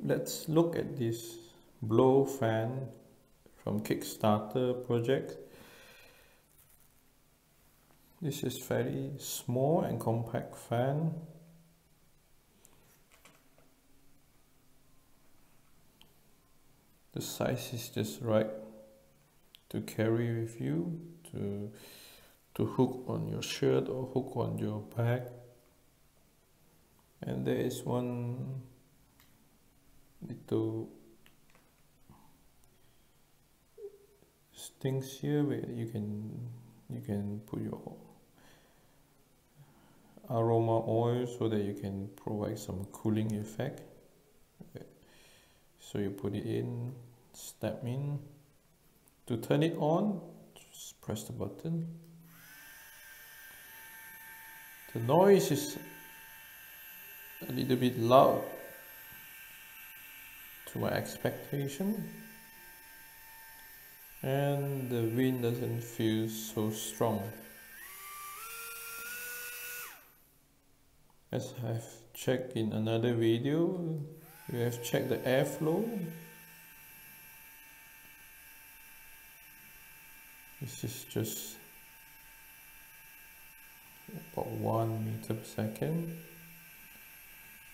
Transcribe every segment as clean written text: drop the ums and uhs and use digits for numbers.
Let's look at this blow fan from Kickstarter project. This is very small and compact fan. The size is just right to carry with you, to hook on your shirt or hook on your bag. And there is one little things here where you can put your aroma oil so that you can provide some cooling effect. So you put it in, step in. To turn it on, just press the button. The noise is a little bit loud to my expectation, and the wind doesn't feel so strong. As I've checked in another video, we have checked the airflow. This is just about 1 meter per second.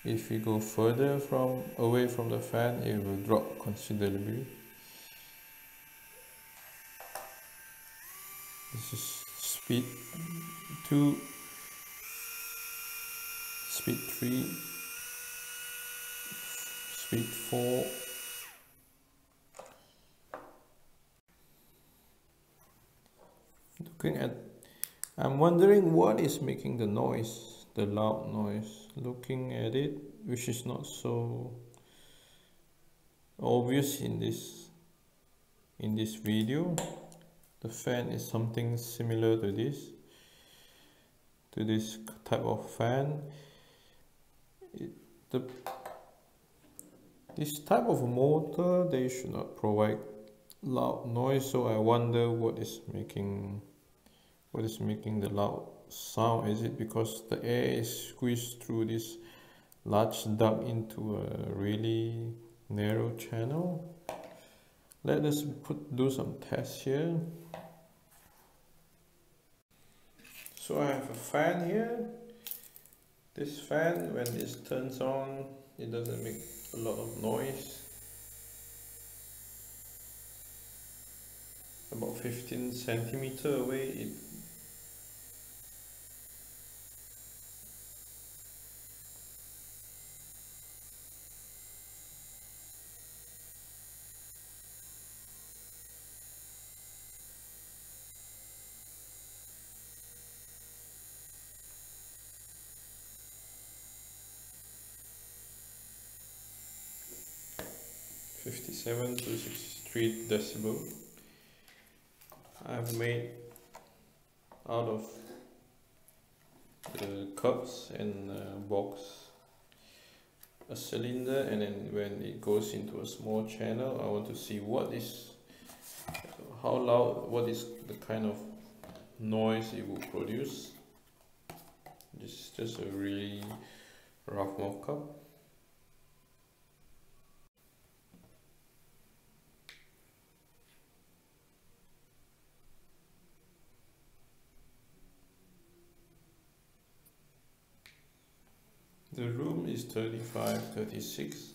If we go further away from the fan, it will drop considerably. This is speed 2, speed 3, speed 4. I'm wondering what is making the noise, the loud noise. Looking at it, which is not so obvious in this video. The fan is something similar to this type of fan. This type of motor, they should not provide loud noise, so I wonder what is making the loud sound. Is it because the air is squeezed through this large duct into a really narrow channel? Let us do some tests here. So I have a fan here. This fan, when this turns on, it doesn't make a lot of noise. About 15 centimeters away, it (57 to 63 decibel). I've made out of the cups and box a cylinder, and then when it goes into a small channel, I want to see how loud, what is the kind of noise it will produce. This is just a really rough mock-up. The room is 35-36.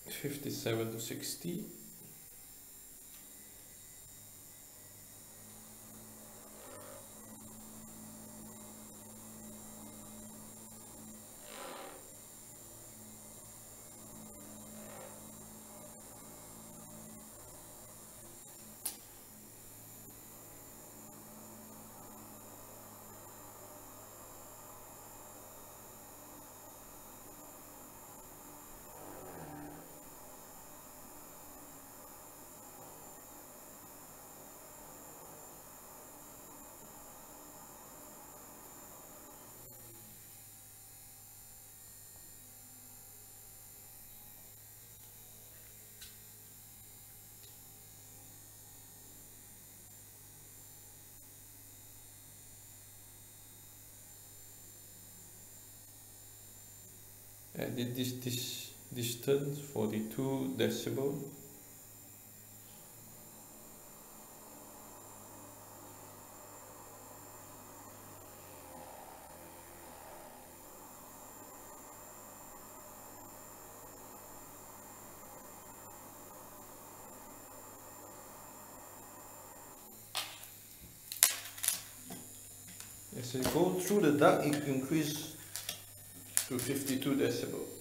(57 to 60). did this distance 42 decibel. As I go through the duct, it increases to 52 decibel.